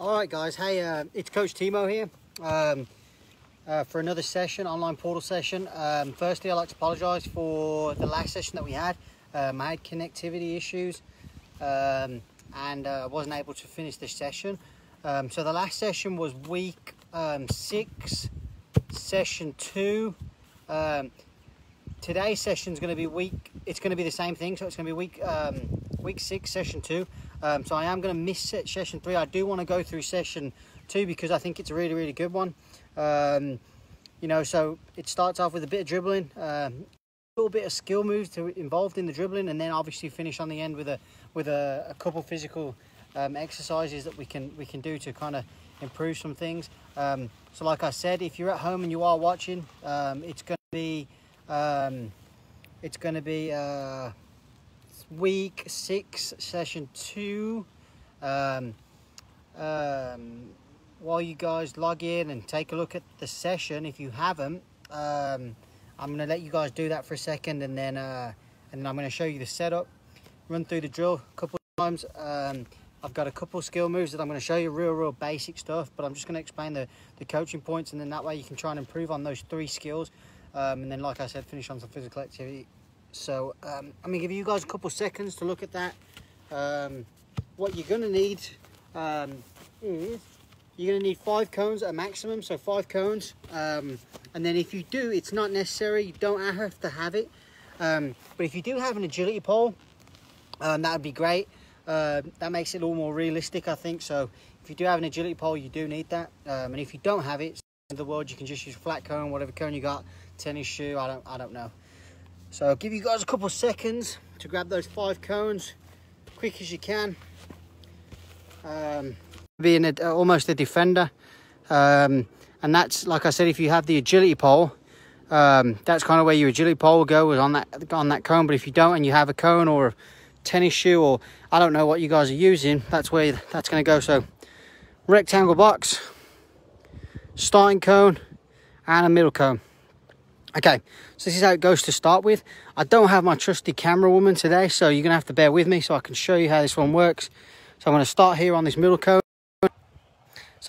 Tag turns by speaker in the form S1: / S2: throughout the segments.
S1: All right, guys. Hey, it's Coach Timo here for another session, online portal session. Firstly, I'd like to apologise for the last session that we had. I had connectivity issues and I wasn't able to finish this session. So the last session was week 6, session 2. Today's session is going to be it's going to be the same thing, so it's going to be week 6, session 2. So I am going to miss session 3. I do want to go through session 2 because I think it's a really, really good one. You know, so it starts off with a bit of dribbling, a little bit of skill moves involved in the dribbling, and then obviously finish on the end with a couple physical exercises that we can do to kind of improve some things. So like I said, if you're at home and you are watching, it's going to be week 6, session 2. While you guys log in and take a look at the session, if you haven't, I'm going to let you guys do that for a second, and then I'm going to show you the setup, run through the drill a couple of times. I've got a couple skill moves that I'm going to show you, real basic stuff, but I'm just going to explain the coaching points, and then that way you can try and improve on those 3 skills, and then, like I said, finish on some physical activity. So I'm going to give you guys a couple seconds to look at that. What you're going to need is you're going to need 5 cones at a maximum, so 5 cones. And then if you do, it's not necessary, you don't have to have it. But if you do have an agility pole, that would be great. That makes it a little more realistic, I think. So if you do have an agility pole, you do need that. And if you don't have it, in the world, you can just use flat cone, whatever cone you got, tennis shoe, I don't know. So I'll give you guys a couple of seconds to grab those 5 cones, quick as you can. Being almost a defender, and that's, like I said, if you have the agility pole, that's kind of where your agility pole will go, is on that cone. But if you don't, and you have a cone or a tennis shoe, or I don't know what you guys are using, that's where that's going to go. So rectangle box, starting cone, and a middle cone. Okay, so this is how it goes to start with. I don't have my trusty camera woman today, so you're going to have to bear with me so I can show you how this one works. So I'm going to start here on this middle cone. So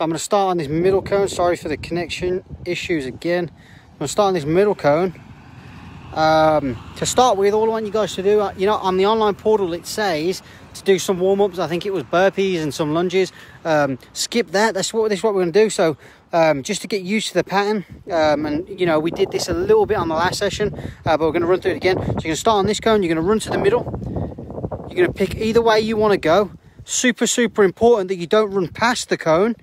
S1: I'm going to start on this middle cone. Sorry for the connection issues again. I'm going to start on this middle cone. To start with, all I want you guys to do, you know, on the online portal it says to do some warm-ups. I think it was burpees and some lunges. Skip that. This is what we're going to do. So just to get used to the pattern, and you know, we did this a little bit on the last session, but we're going to run through it again. So you're going to start on this cone, you're going to run to the middle, you're going to pick either way you want to go. Super important that you don't run past the cone,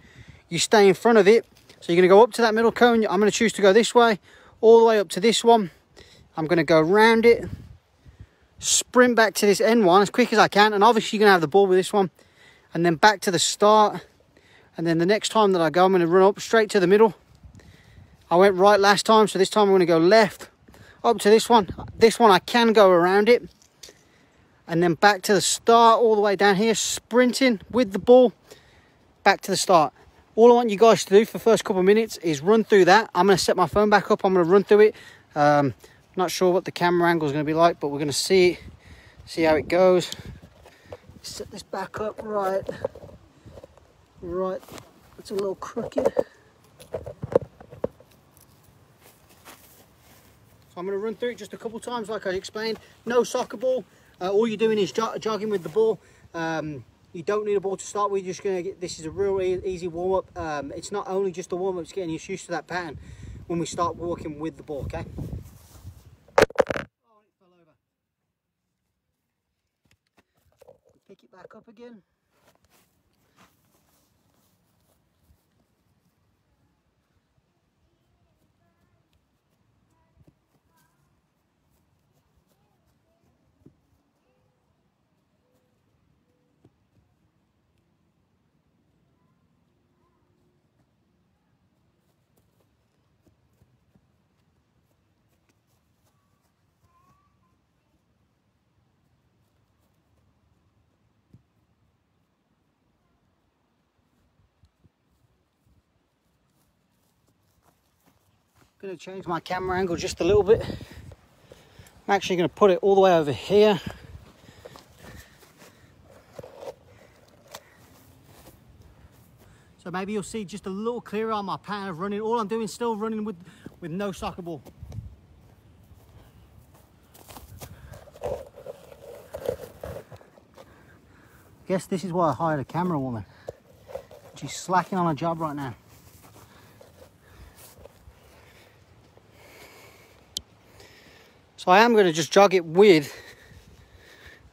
S1: you stay in front of it. So you're going to go up to that middle cone. I'm going to choose to go this way, all the way up to this one. I'm going to go around it, sprint back to this end one as quick as I can, and obviously you're going to have the ball with this one, and then back to the start. And then the next time that I go, I'm going to run up straight to the middle. I went right last time, so this time I'm going to go left up to this one. This one I can go around it, and then back to the start, all the way down here, sprinting with the ball back to the start. All I want you guys to do for the first couple of minutes is run through that. I'm going to set my phone back up, I'm going to run through it. Not sure what the camera angle is going to be like, but we're going to see how it goes. Set this back up right, it's a little crooked. So I'm going to run through it just a couple times like I explained. No soccer ball, all you're doing is jogging with the ball. You don't need a ball to start with, you're just going to get, this is a real easy warm-up. It's not only just a warm-up, it's getting used to that pattern when we start walking with the ball, okay? Pick it back up again. Going to change my camera angle just a little bit. I'm actually going to put it all the way over here. So maybe you'll see just a little clearer on my pattern of running. All I'm doing is still running with no soccer ball. Guess this is why I hired a camera woman. She's slacking on her job right now. So I am going to just jog it with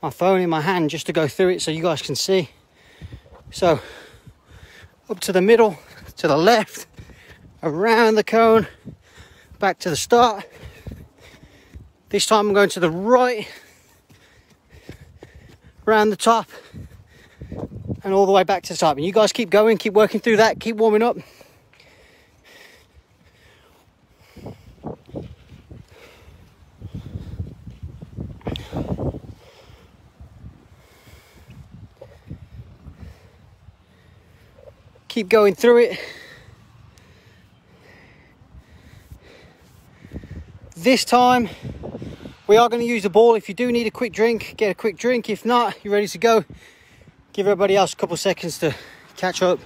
S1: my phone in my hand just to go through it so you guys can see. So up to the middle, to the left, around the cone, back to the start. This time I'm going to the right, around the top, and all the way back to the top. And you guys keep going, keep working through that, keep warming up. Keep going through it. This time we are going to use the ball. If you do need a quick drink, get a quick drink. If not, you're ready to go. Give everybody else a couple seconds to catch up.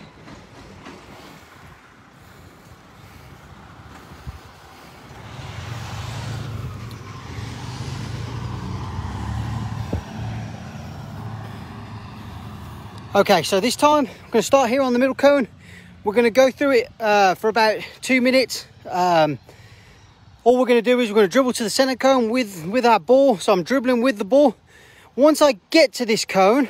S1: Okay, so this time I'm going to start here on the middle cone. We're going to go through it for about 2 minutes. All we're going to do is we're going to dribble to the center cone with our ball. So I'm dribbling with the ball. Once I get to this cone,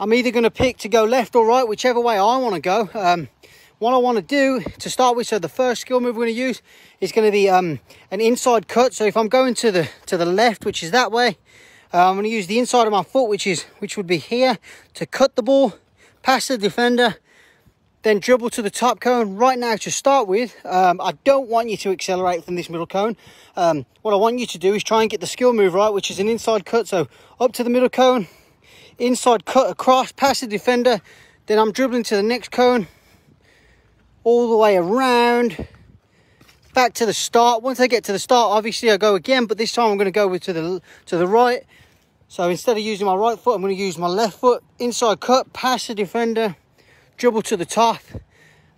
S1: I'm either going to pick to go left or right, whichever way I want to go. What I want to do to start with, so the first skill move we're going to use is going to be an inside cut. So if I'm going to the left, which is that way, I'm going to use the inside of my foot, which would be here, to cut the ball, pass the defender, then dribble to the top cone. Right now, to start with, I don't want you to accelerate from this middle cone. What I want you to do is try and get the skill move right, which is an inside cut. So up to the middle cone, inside cut across, past the defender, then I'm dribbling to the next cone, all the way around, back to the start. Once I get to the start, obviously I go again, but this time I'm going to go to the right. So instead of using my right foot, I'm going to use my left foot, inside cut, past the defender, dribble to the top,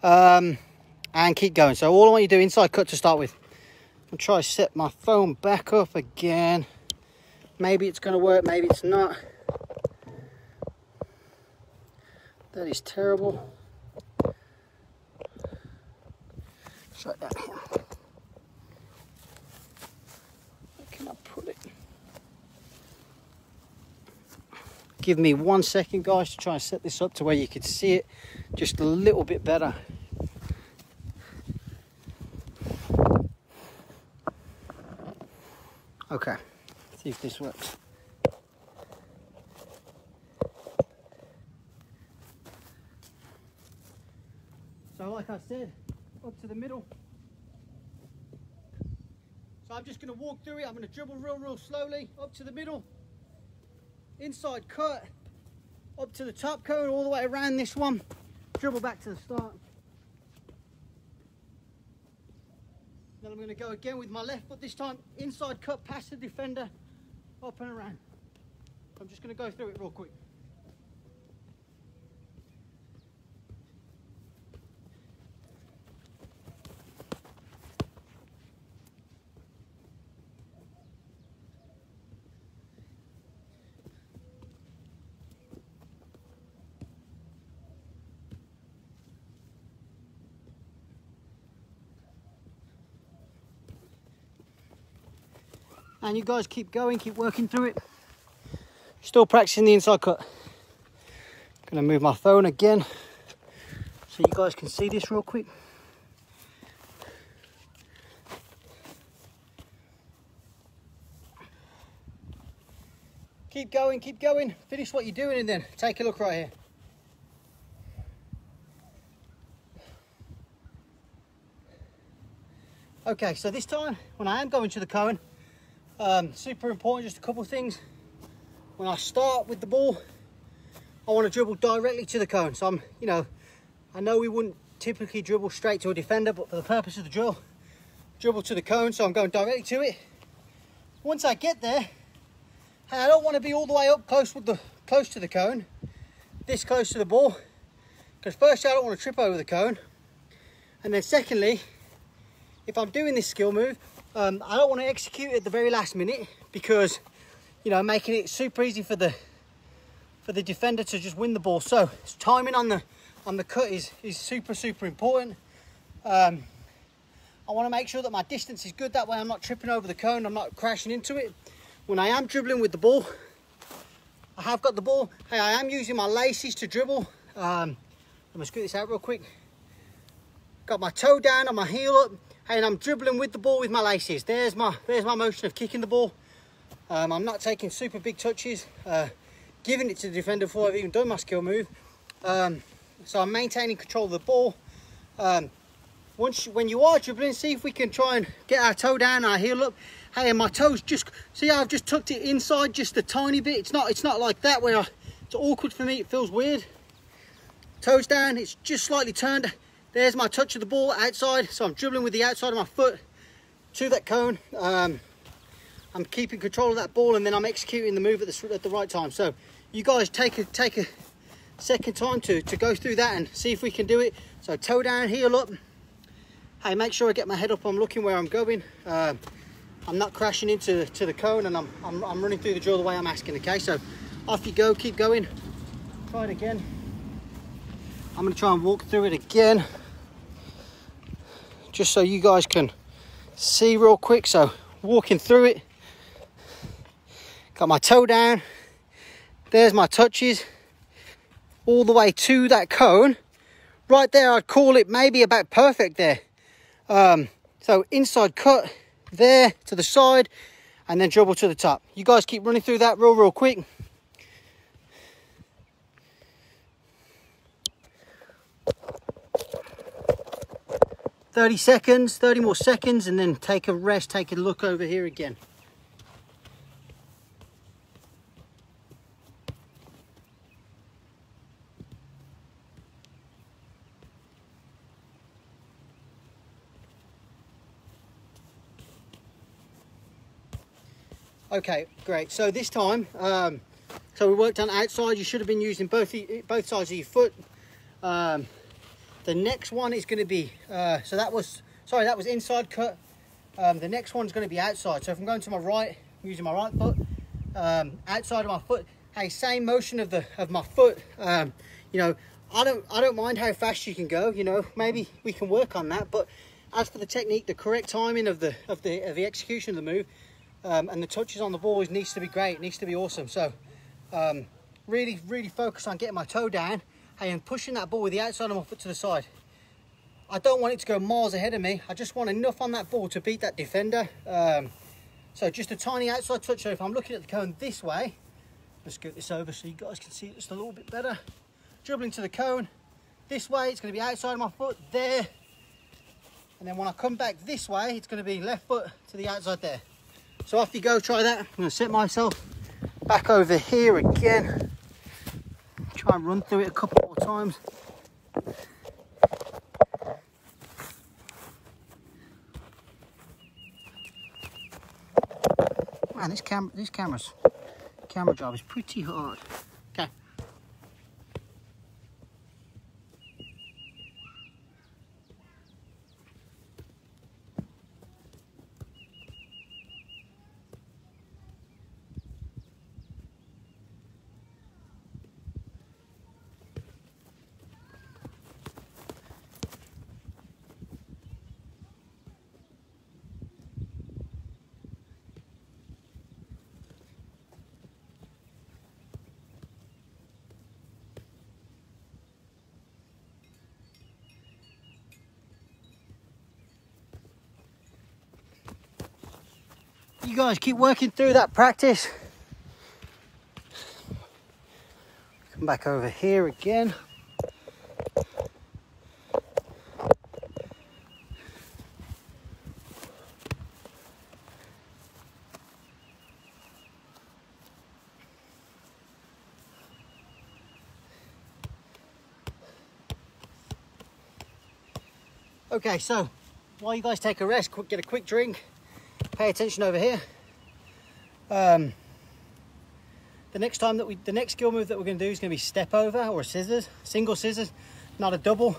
S1: and keep going. So all I want you to do, inside cut to start with. I'll try to set my phone back up again. Maybe it's going to work, maybe it's not. That is terrible. Try that here. Where can I put it? Give me 1 second, guys, to try and set this up to where you could see it just a little bit better. Okay, see if this works. So like I said, up to the middle. So I'm just going to walk through it. I'm going to dribble real slowly up to the middle. Inside cut, up to the top cone, all the way around this one. Dribble back to the start. Then I'm going to go again with my left foot, this time inside cut, past the defender, up and around. I'm just going to go through it real quick. And you guys keep going, keep working through it. Still practicing the inside cut. Gonna move my phone again so you guys can see this real quick. Keep going, finish what you're doing and then take a look right here. Okay, so this time when I am going to the cone, super important, just a couple of things. When I start with the ball, I want to dribble directly to the cone. So I know we wouldn't typically dribble straight to a defender, but for the purpose of the drill, dribble to the cone. So I'm going directly to it. Once I get there, I don't want to be all the way up close to the cone, this close to the ball, Because firstly, I don't want to trip over the cone. And then secondly, if I'm doing this skill move, I don't want to execute it at the very last minute, because, you know, making it super easy for the defender to just win the ball. So timing on the cut is super important. I want to make sure that my distance is good. That way I'm not tripping over the cone, I'm not crashing into it. When I am dribbling with the ball, I have got the ball. Hey, I am using my laces to dribble. Let me scoot this out real quick. Got my toe down and my heel up, and I'm dribbling with the ball with my laces. There's my motion of kicking the ball. I'm not taking super big touches, giving it to the defender before I've even done my skill move. So I'm maintaining control of the ball. When you are dribbling, see if we can try and get our toe down, our heel up. Hey, and my toes just, see how I've just tucked it inside just a tiny bit. It's not like that where it's awkward for me, it feels weird. Toes down, it's just slightly turned. There's my touch of the ball outside, so I'm dribbling with the outside of my foot to that cone. I'm keeping control of that ball, and then I'm executing the move at the right time. So you guys take a second time to go through that and see if we can do it. So toe down, heel up. Hey, make sure I get my head up, I'm looking where I'm going. I'm not crashing into the cone, and I'm running through the drill the way I'm asking, okay? So off you go, keep going. Try it again. I'm gonna try and walk through it again, just so you guys can see real quick. So walking through it, got my toe down, there's my touches, all the way to that cone. Right there, I'd call it maybe about perfect there. So inside cut, there to the side, and then dribble to the top. You guys keep running through that real quick. "30 seconds, 30 more seconds, and then take a rest, take a look over here again. Okay, great. So this time, so we worked on outside. You should have been using both sides of your foot. The next one is going to be, so that was inside cut. The next one's going to be outside. So if I'm going to my right, I'm using my right foot, outside of my foot. Hey, same motion of my foot. You know, I don't mind how fast you can go. You know, maybe we can work on that. But as for the technique, the correct timing of the execution of the move, and the touches on the ball needs to be great. It needs to be awesome. So really focus on getting my toe down. Hey, and pushing that ball with the outside of my foot to the side. I don't want it to go miles ahead of me. I just want enough on that ball to beat that defender. So just a tiny outside touch. So if I'm looking at the cone this way, let's scoot this over so you guys can see it just a little bit better. Dribbling to the cone this way, it's going to be outside of my foot there. And then when I come back this way, it's going to be left foot to the outside there. So off you go, try that. I'm going to set myself back over here again. Try and run through it a couple more times. Man, this camera job is pretty hard. Okay. You guys keep working through that practice. Come back over here again. Okay, so while you guys take a rest, get a quick drink. Pay attention over here. The next skill move that we're going to do is going to be step over or scissors, single scissors. not a double.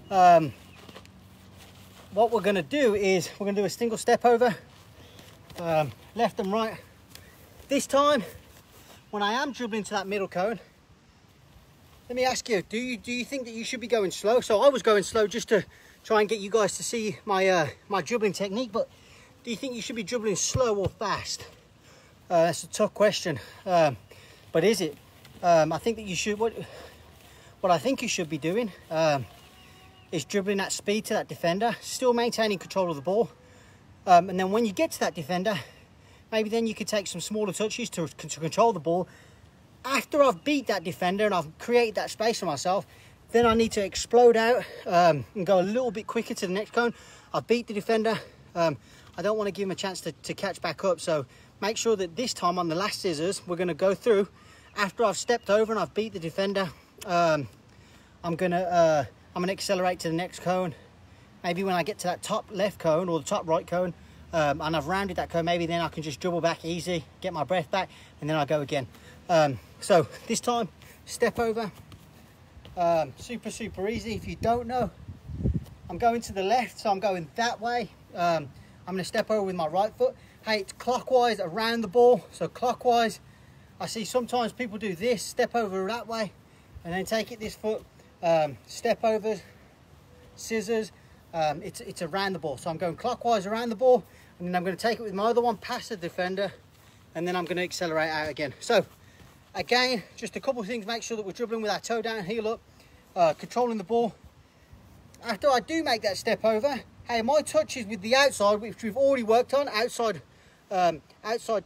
S1: What we're going to do is we're going to do a single step over, left and right. This time, when I am dribbling to that middle cone, let me ask you, do you think that you should be going slow? So I was going slow just to try and get you guys to see my my dribbling technique, but do you think you should be dribbling slow or fast? That's a tough question, but is it? I think that you should. What I think you should be doing is dribbling at speed to that defender, still maintaining control of the ball, and then when you get to that defender, maybe then you could take some smaller touches to control the ball. After I've beat that defender and I've created that space for myself, then I need to explode out and go a little bit quicker to the next cone. I've beat the defender. I don't want to give him a chance to catch back up, so make sure that this time on the last scissors, we're going to go through. After I've stepped over and I've beat the defender, I'm gonna accelerate to the next cone. Maybe when I get to that top left cone or the top right cone, and I've rounded that cone, maybe then I can just dribble back easy, get my breath back, and then I'll go again. So this time, step over, super easy. If you don't know, I'm going to the left, so I'm going that way. I'm going to step over with my right foot. Hey, it's clockwise around the ball, so clockwise. I see sometimes people do this, step over that way, and then take it this foot, step over, scissors. It's around the ball, so I'm going clockwise around the ball, and then I'm going to take it with my other one past the defender, and then I'm going to accelerate out again. So again, just a couple of things. Make sure that we're dribbling with our toe down, heel up, controlling the ball. After I do make that step over, hey, my touch is with the outside, which we've already worked on, outside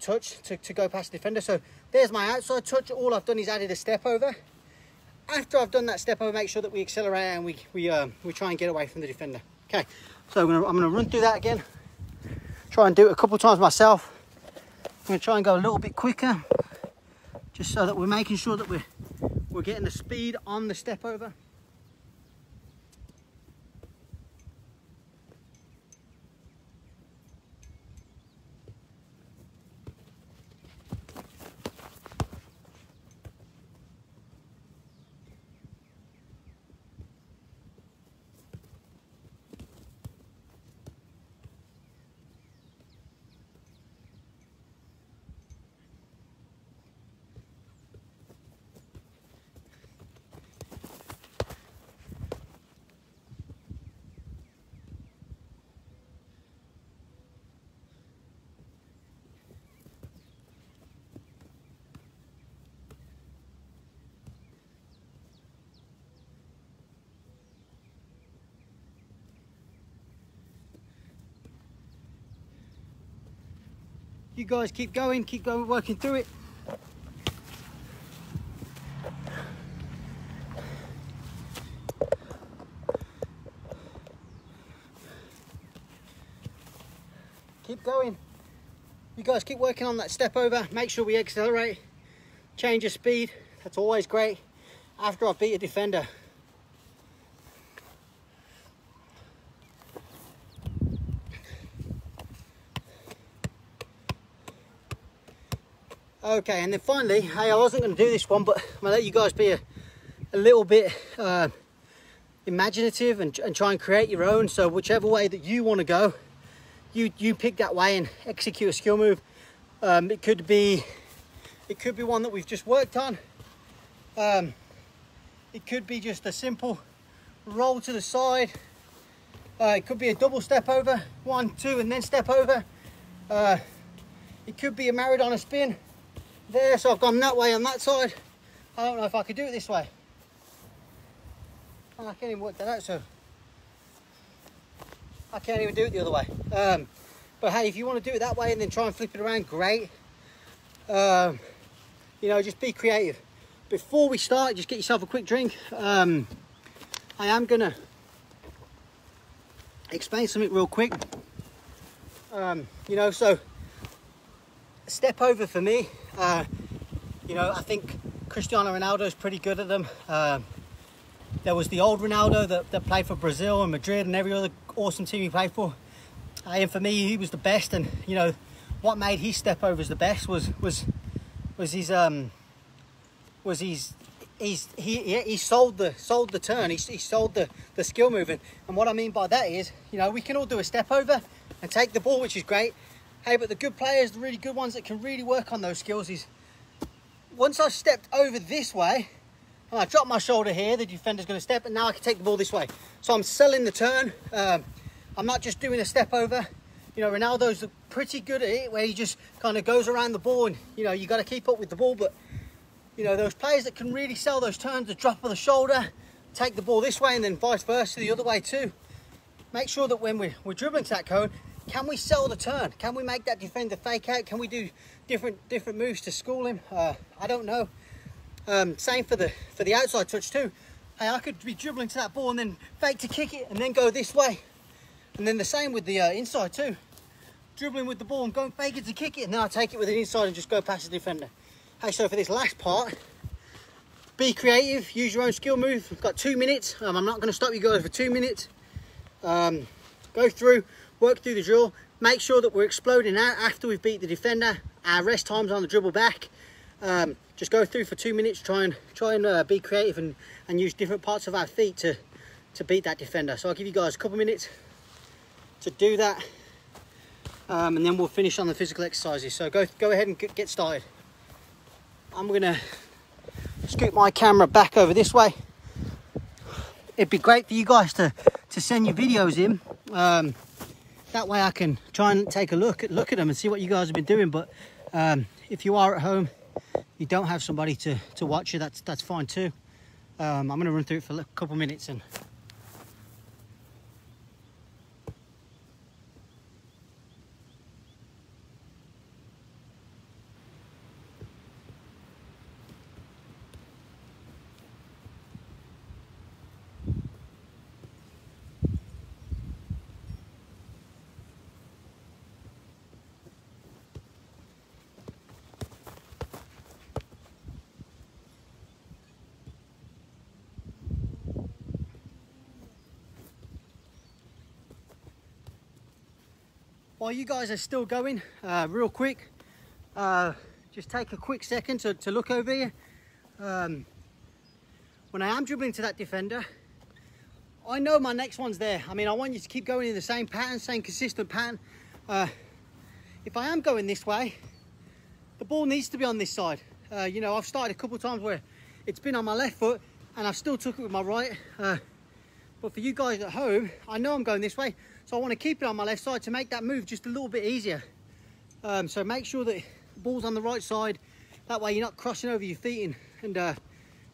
S1: touch to go past the defender. So there's my outside touch. All I've done is added a step over. After I've done that step over, make sure that we accelerate and we try and get away from the defender. Okay, so I'm gonna run through that again. Try and do it a couple of times myself. I'm gonna try and go a little bit quicker, just so that we're making sure that we're getting the speed on the step over. You guys keep going, working through it. Keep going. You guys keep working on that step over. Make sure we accelerate, change of speed. That's always great after I beat a defender. Okay, and then finally, hey, I wasn't going to do this one, but I'm going to let you guys be a little bit imaginative and try and create your own. So whichever way that you want to go, you pick that way and execute a skill move. It could be one that we've just worked on. It could be just a simple roll to the side. It could be a double step over, 1, 2, and then step over. It could be a married on a spin. There, so I've gone that way on that side. I don't know if I could do it this way. I can't even work that out, so I can't even do it the other way. But hey, if you want to do it that way and then try and flip it around, great. You know, just be creative. Before we start, just get yourself a quick drink. I am gonna explain something real quick. You know, so step over for me, you know, I think Cristiano Ronaldo is pretty good at them. There was the old Ronaldo that played for Brazil and Madrid and every other awesome team he played for. And for me, he was the best. And you know, what made his step overs the best was his he sold the turn. He sold the skill move. And what I mean by that is, you know, we can all do a step over and take the ball, which is great. Hey, but the good players, the really good ones that can really work on those skills is, once I stepped over this way, and I drop my shoulder here, the defender's going to step, and now I can take the ball this way. So I'm selling the turn. I'm not just doing a step over. You know, Ronaldo's pretty good at it, where he just kind of goes around the ball, and, you know, you got to keep up with the ball. But, you know, those players that can really sell those turns, the drop of the shoulder, take the ball this way, and then vice versa the other way too. Make sure that when we're dribbling to that cone, can we sell the turn? Can we make that defender fake out? Can we do different moves to school him? I don't know. Same for the outside touch too. Hey, I could be dribbling to that ball and then fake to kick it and then go this way. And then the same with the inside too. Dribbling with the ball and going fake it to kick it, and then I take it with an inside and just go past the defender. Hey, so for this last part, be creative, use your own skill move. We've got 2 minutes. I'm not going to stop you guys for 2 minutes. Go through, work through the drill, make sure that we're exploding out after we've beat the defender. Our rest time's on the dribble back. Just go through for 2 minutes, try and be creative and use different parts of our feet to beat that defender. So I'll give you guys a couple minutes to do that, and then we'll finish on the physical exercises. So go ahead and get started. I'm gonna scoot my camera back over this way. It'd be great for you guys to send your videos in. That way I can try and take a look at them and see what you guys have been doing. But if you are at home, you don't have somebody to watch you, that's fine too. I'm going to run through it for a couple minutes. And while you guys are still going, real quick, just take a quick second to look over here. When I am dribbling to that defender, I know my next one's there. I mean, I want you to keep going in the same pattern, same consistent pattern. If I am going this way, the ball needs to be on this side. You know, I've started a couple of times where it's been on my left foot and I've still took it with my right. But for you guys at home, I know I'm going this way, so I want to keep it on my left side to make that move just a little bit easier. So make sure that the ball's on the right side. That way you're not crossing over your feet and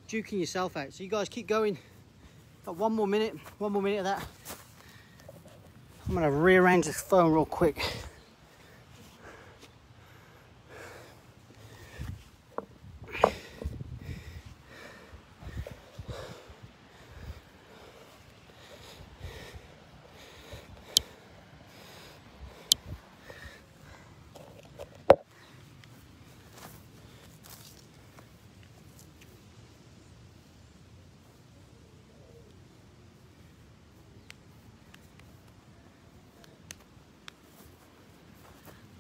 S1: juking yourself out. So you guys keep going. Got one more minute of that. I'm going to rearrange this phone real quick.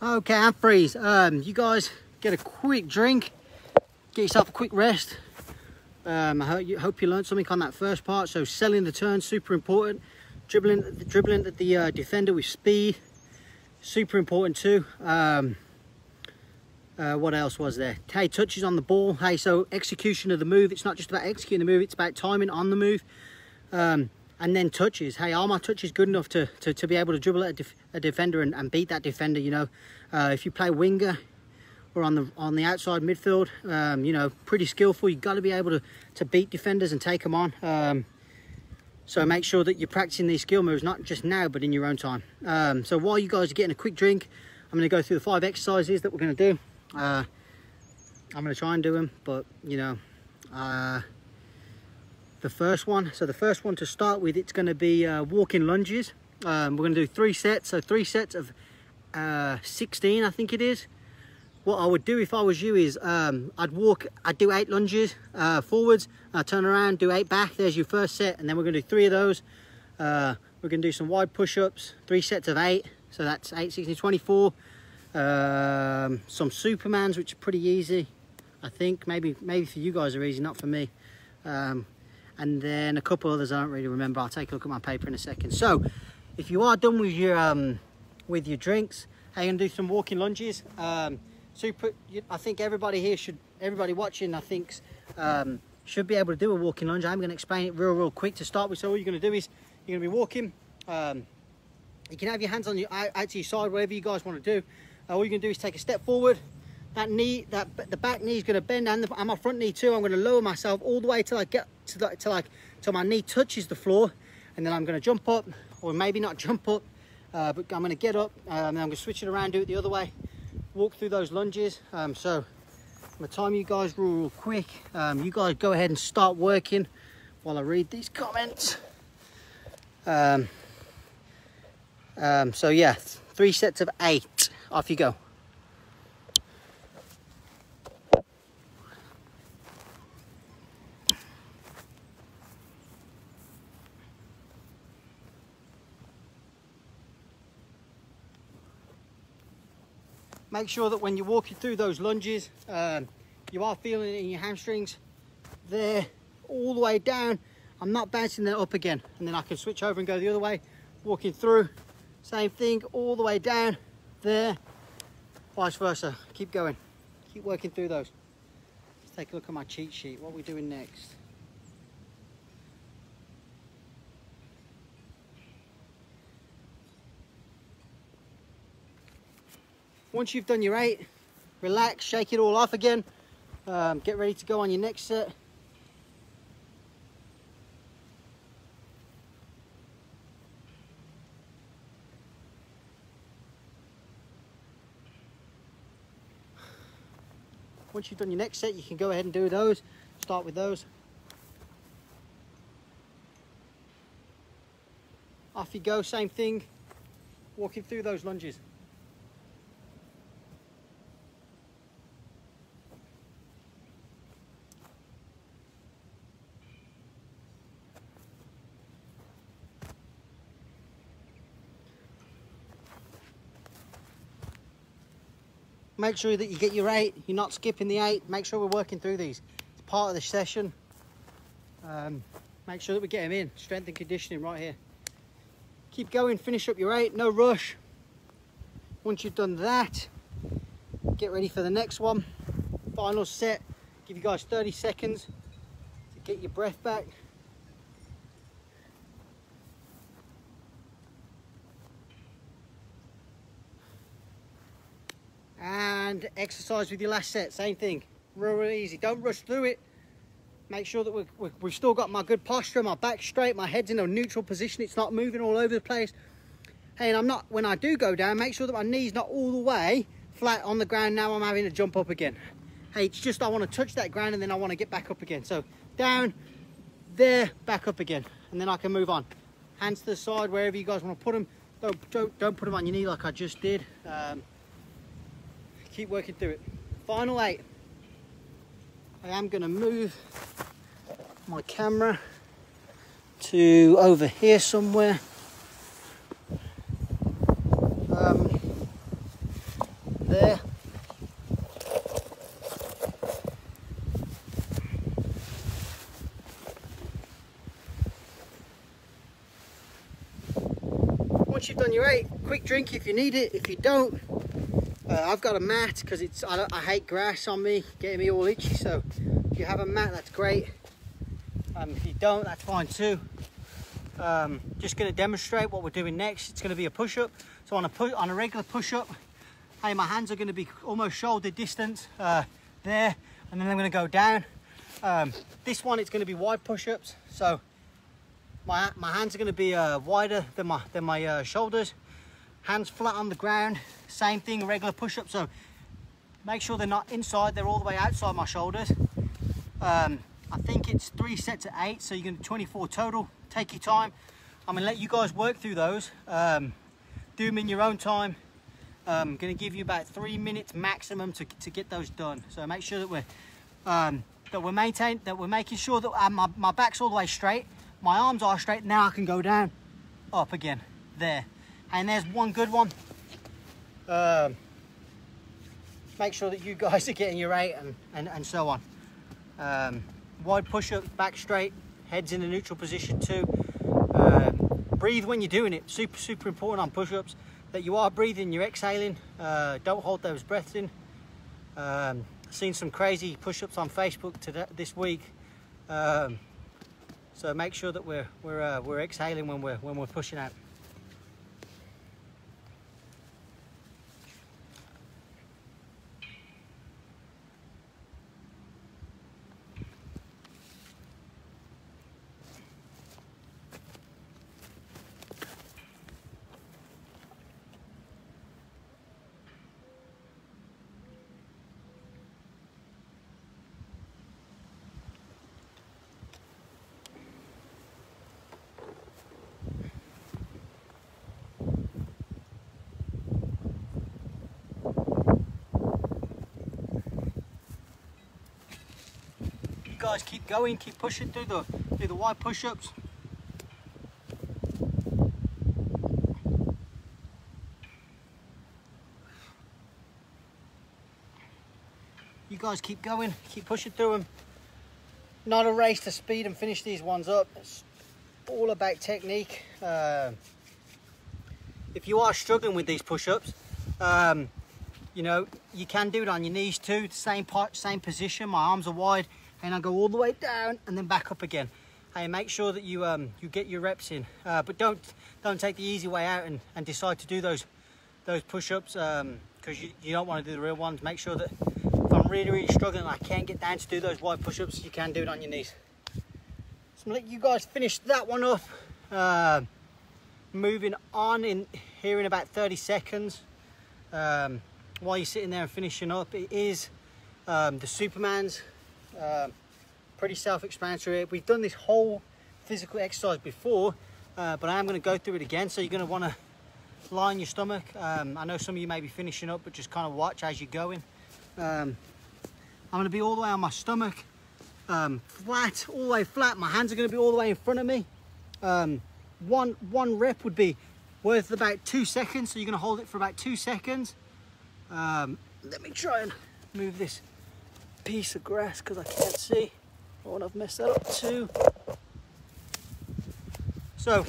S1: Okay, and freeze. You guys get a quick drink, get yourself a quick rest. I hope you learned something on that first part. So selling the turn, super important. Dribbling at the defender with speed, super important too. What else was there? Hey, touches on the ball. Hey, so execution of the move. It's not just about executing the move, it's about timing on the move. And then touches. Hey, are my touches good enough to be able to dribble at a defender and beat that defender? You know, if you play winger or on the outside midfield, you know, pretty skillful. You've got to be able to beat defenders and take them on. So make sure that you're practicing these skill moves, not just now, but in your own time. So while you guys are getting a quick drink, I'm going to go through the 5 exercises that we're going to do. I'm going to try and do them, but you know, the first one to start with, it's going to be walking lunges. We're going to do 3 sets, so 3 sets of 16, I think it is. What I would do if I was you is I'd do 8 lunges forwards, turn around, do 8 back. There's your first set, and then we're going to do 3 of those. We're going to do some wide push-ups, 3 sets of 8, so that's 8, 16, 24. Some Supermans, which are pretty easy. I think maybe for you guys are easy, not for me. and then a couple others I don't really remember. I'll take a look at my paper in a second. So if you are done with your drinks, how you're gonna do some walking lunges. I think everybody here everybody watching, I think, should be able to do a walking lunge. I'm going to explain it real quick to start with. So all you're going to do is you're going to be walking. You can have your hands on out to your side, whatever you guys want to do. All you're going to do is take a step forward. The back knee is going to bend, and my front knee too. I'm going to lower myself all the way till I get till my knee touches the floor, and then I'm going to jump up, or maybe not jump up, but I'm going to get up, and then I'm going to switch it around, do it the other way, walk through those lunges. So I'm gonna time you guys real quick. You guys go ahead and start working while I read these comments. So yeah, 3 sets of 8. Off you go. Make sure that when you're walking through those lunges, you are feeling it in your hamstrings. There, all the way down. I'm not bouncing that up again. And then I can switch over and go the other way. Walking through, same thing, all the way down. There, vice versa. Keep going. Keep working through those. Let's take a look at my cheat sheet. What are we doing next? Once you've done your 8, relax, shake it all off again. Get ready to go on your next set. Once you've done your next set, you can go ahead and do those. Start with those. Off you go, same thing. Walking through those lunges. Make sure that you get your 8, you're not skipping the 8. Make sure we're working through these. It's part of the session. Make sure that we get them in. Strength and conditioning right here. Keep going, finish up your 8, no rush. Once you've done that, get ready for the next one. Final set. Give you guys 30 seconds to get your breath back. And exercise with your last set, same thing, real easy. Don't rush through it. Make sure that we've still got my good posture, my back straight, my head's in a neutral position, it's not moving all over the place. Hey, and when I do go down, make sure that my knee's not all the way flat on the ground. Now I'm having to jump up again. Hey, it's just I want to touch that ground and then I want to get back up again. So down, there, back up again, and then I can move on. Hands to the side, wherever you guys want to put them. Don't put them on your knee like I just did. Keep working through it. Final 8. I am going to move my camera to over here somewhere. There. Once you've done your 8, quick drink if you need it. If you don't, I've got a mat because I hate grass on me, getting me all itchy. So if you have a mat, that's great. If you don't, that's fine too. Just going to demonstrate what we're doing next. It's going to be a push-up. So on a regular push-up, hey, my hands are going to be almost shoulder distance there, and then I'm going to go down. This one, it's going to be wide push-ups. So my hands are going to be wider than my shoulders. Hands flat on the ground, same thing, regular push-up. So make sure they're not inside, they're all the way outside my shoulders. I think it's 3 sets of 8, so you're going to do 24 total. Take your time. I'm going to let you guys work through those. Do them in your own time. I'm going to give you about 3 minutes maximum to get those done. So make sure that we're making sure that my back's all the way straight, my arms are straight. Now I can go down, up again, there. And there's one good one. Make sure that you guys are getting your 8 and so on. wide push-ups, back straight, head's in a neutral position too. Breathe when you're doing it. Super important on push-ups that you are breathing, you're exhaling. Don't hold those breaths in. Seen some crazy push-ups on Facebook this week. So make sure that we're exhaling when we're pushing out. Guys, keep going, keep pushing through the wide push-ups. You guys keep going, keep pushing through them. Not a race to speed and finish these ones up. It's all about technique. If you are struggling with these push-ups, you know, you can do it on your knees too. Same position. My arms are wide. And I go all the way down and then back up again. Hey, make sure that you get your reps in, but don't take the easy way out and decide to do those push-ups because you don't want to do the real ones. Make sure that if I'm really struggling and I can't get down to do those wide push-ups, you can do it on your knees. So I'm gonna let you guys finish that one off. Moving on in here in about 30 seconds. While you're sitting there and finishing up, it is the Supermans. Pretty self-explanatory. We've done this whole physical exercise before, but I am going to go through it again. So you're going to want to lie on your stomach. I know some of you may be finishing up, but just kind of watch as you're going. I'm going to be all the way on my stomach, flat, all the way flat. My hands are going to be all the way in front of me. One rep would be worth about 2 seconds, so you're going to hold it for about 2 seconds. Let me try and move this piece of grass because I can't see. I want to mess that up too. So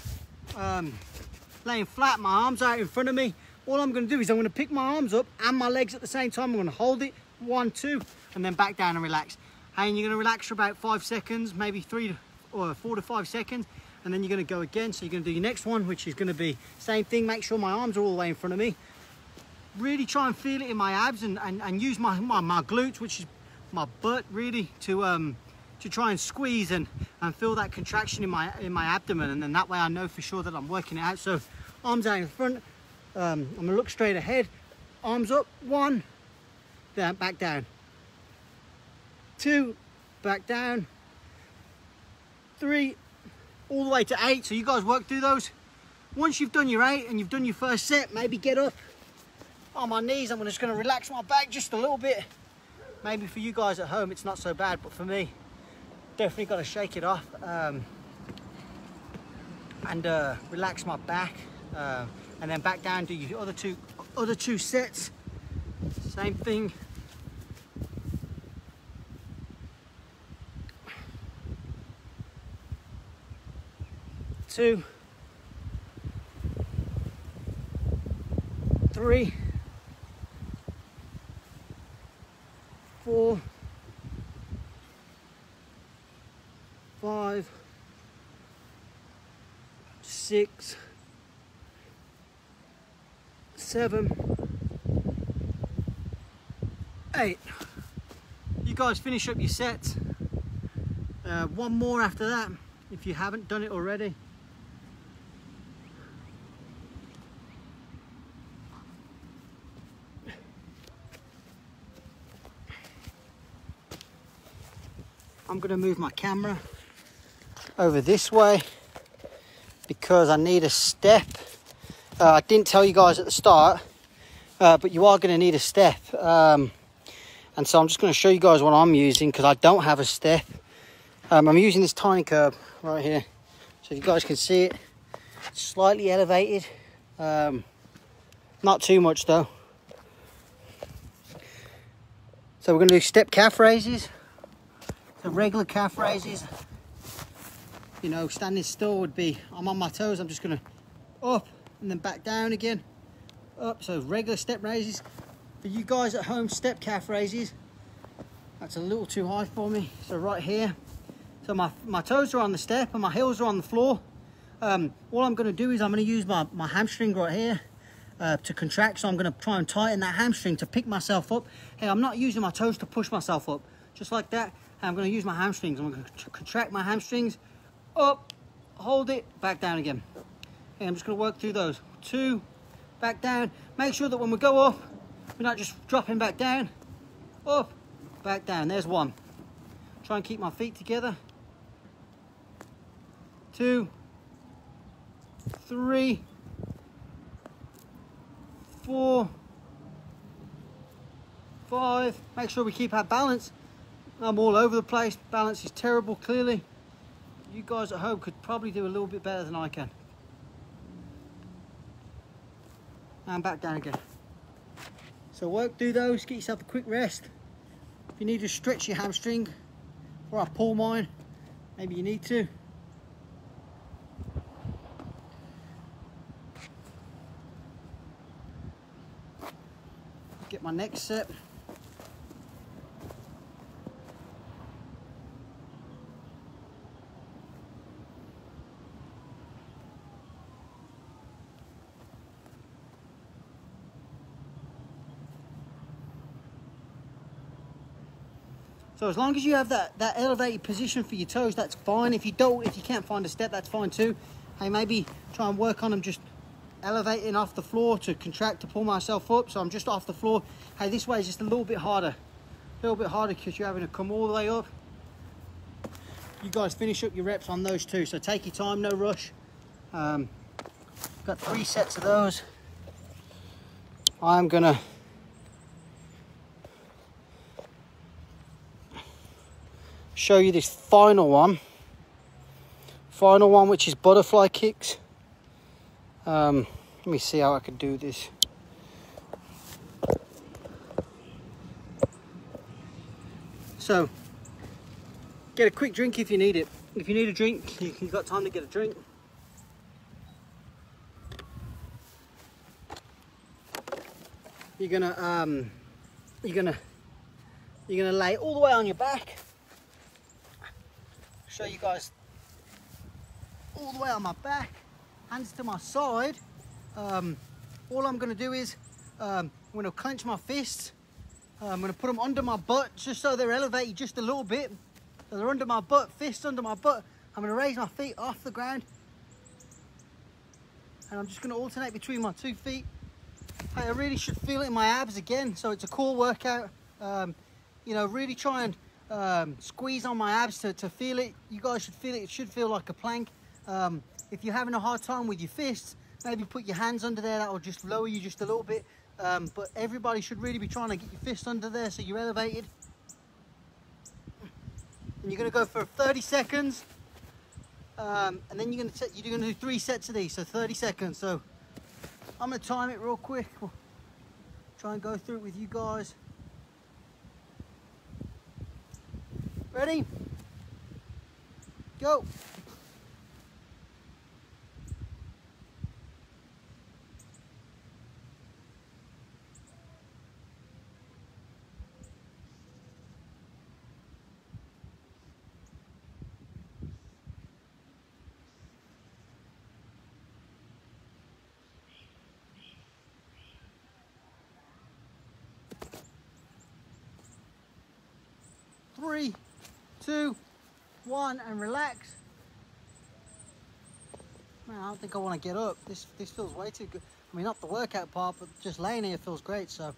S1: laying flat, my arms out in front of me. All I'm going to do is I'm going to pick my arms up and my legs at the same time. I'm going to hold it, 1, 2, and then back down and relax. And you're going to relax for about 5 seconds, maybe 3 or 4 to 5 seconds, and then you're going to go again. So you're going to do your next one, which is going to be same thing. Make sure my arms are all the way in front of me. Really try and feel it in my abs and use my glutes, which is my butt, really, to try and squeeze and feel that contraction in my abdomen, and then that way I know for sure that I'm working it out. So arms out in front, I'm gonna look straight ahead, arms up, 1, then back down, 2, back down, 3, all the way to 8. So you guys work through those. Once you've done your 8 and you've done your first set, maybe get up on my knees. I'm just going to relax my back just a little bit. Maybe for you guys at home it's not so bad, but for me, definitely got to shake it off and relax my back, and then back down. Do your other two sets. Same thing. Two, 3, 4, 5, 6, 7, 8. You guys finish up your sets. One more after that if you haven't done it already. I'm going to move my camera over this way because I need a step. I didn't tell you guys at the start, but you are going to need a step. And so I'm just going to show you guys what I'm using because I don't have a step. I'm using this tiny curb right here. So you guys can see it, it's slightly elevated. Not too much though. So we're going to do step calf raises. So regular calf raises, you know, standing still would be, I'm on my toes, I'm just gonna up and then back down again, up. So regular step raises. For you guys at home, step calf raises, that's a little too high for me. So right here, so my toes are on the step and my heels are on the floor. All I'm gonna do is I'm gonna use my hamstring right here to contract. So I'm gonna try and tighten that hamstring to pick myself up. Hey, I'm not using my toes to push myself up, just like that. I'm gonna use my hamstrings. I'm gonna contract my hamstrings, up, hold it, back down again. Okay, I'm just gonna work through those. 2, back down. Make sure that when we go up, we're not just dropping back down. Up, back down. There's 1. Try and keep my feet together. 2, 3, 4, 5. Make sure we keep our balance. I'm all over the place. Balance is terrible, clearly. You guys at home could probably do a little bit better than I can. And back down again. So work through those, get yourself a quick rest. If you need to stretch your hamstring, or I pull mine, maybe you need to. Get my next set. So as long as you have that elevated position for your toes, that's fine. If you can't find a step, that's fine too. Hey, maybe try and work on them just elevating off the floor to contract, to pull myself up. So I'm just off the floor. Hey, this way is just a little bit harder. A little bit harder because you're having to come all the way up. You guys finish up your reps on those too. So take your time, no rush. Got 3 sets of those. I'm gonna show you this final one, which is butterfly kicks. Let me see how I could do this. So get a quick drink if you need it. If you need a drink, you've got time to get a drink. You're gonna lay all the way on your back. Show you guys all the way on my back, hands to my side. All I'm going to do is I'm going to clench my fists. I'm going to put them under my butt just so they're elevated just a little bit. So they're under my butt, fists under my butt. I'm going to raise my feet off the ground, and I'm just going to alternate between my 2 feet. Hey, I really should feel it in my abs again, so it's a cool workout. You know, really try and squeeze on my abs to feel it. You guys should feel it. It should feel like a plank. If you're having a hard time with your fists, maybe put your hands under there. That will just lower you just a little bit. But everybody should really be trying to get your fist under there so you're elevated. And you're going to go for 30 seconds. And then you're going to do 3 sets of these, so 30 seconds. So I'm going to time it real quick. We'll try and go through it with you guys. Ready? Go. Three, 2, 1, and relax. Man, I don't think I want to get up. This feels way too good. I mean, not the workout part, but just laying here feels great. So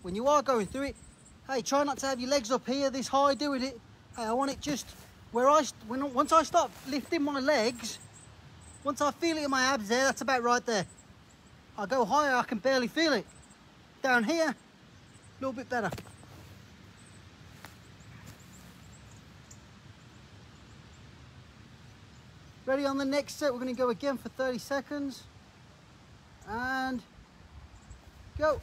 S1: when you are going through it, hey, try not to have your legs up here this high doing it. Hey, I want it just where once I start lifting my legs, once I feel it in my abs there, that's about right there. I go higher, I can barely feel it. Down here, a little bit better. Ready on the next set, we're going to go again for 30 seconds. And go.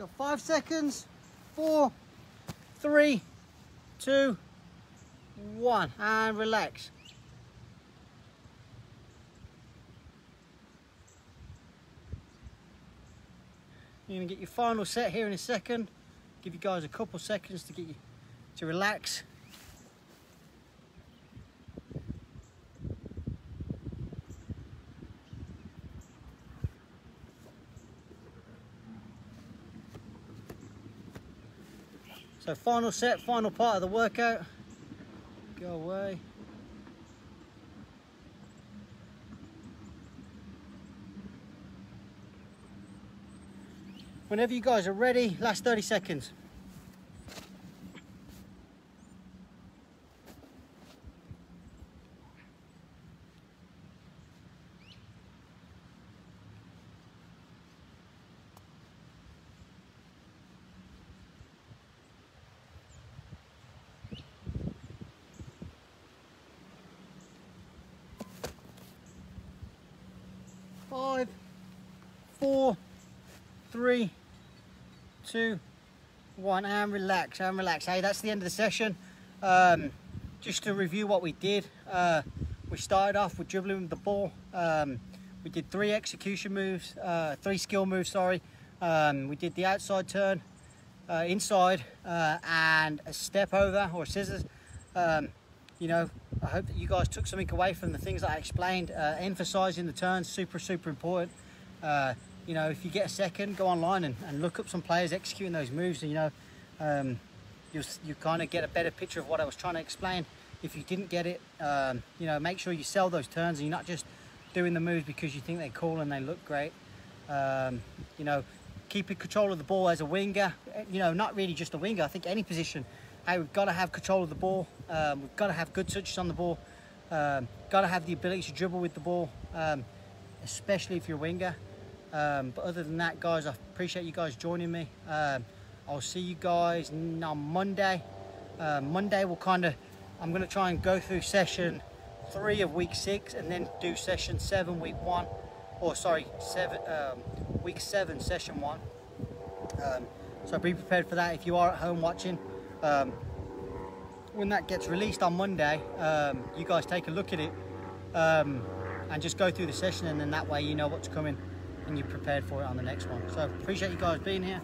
S1: Got 5 seconds. 4, 3, 2, 1, and relax. You're gonna get your final set here in a second. Give you guys a couple seconds to get you to relax. So final set, final part of the workout. Go away. Whenever you guys are ready, last 30 seconds. Five, 4, 3, 2, 1, and relax, and relax. Hey, that's the end of the session. Just to review what we did, we started off with dribbling with the ball. We did 3 execution moves, 3 skill moves, sorry. We did the outside turn, inside, and a step over or scissors. You know, I hope that you guys took something away from the things that I explained. Emphasizing the turns, super important. You know, if you get a second, go online and look up some players executing those moves. And, you know, you kind of get a better picture of what I was trying to explain. If you didn't get it, you know, make sure you sell those turns and you're not just doing the moves because you think they're cool and they look great. You know, keeping control of the ball as a winger. You know, not really just a winger. I think any position. Hey, we've got to have control of the ball. We've got to have good touches on the ball. Got to have the ability to dribble with the ball, especially if you're a winger. But other than that, guys, I appreciate you guys joining me. I'll see you guys on Monday. Monday we'll I'm going to try and go through session 3 of week 6 and then do session 7 week 1, or sorry, week 7 session 1. So be prepared for that. If you are at home watching, when that gets released on Monday, you guys take a look at it and just go through the session, and then that way you know what's coming and you're prepared for it on the next one. So appreciate you guys being here.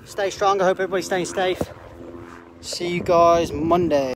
S1: Stay strong. I hope everybody's staying safe. See you guys Monday.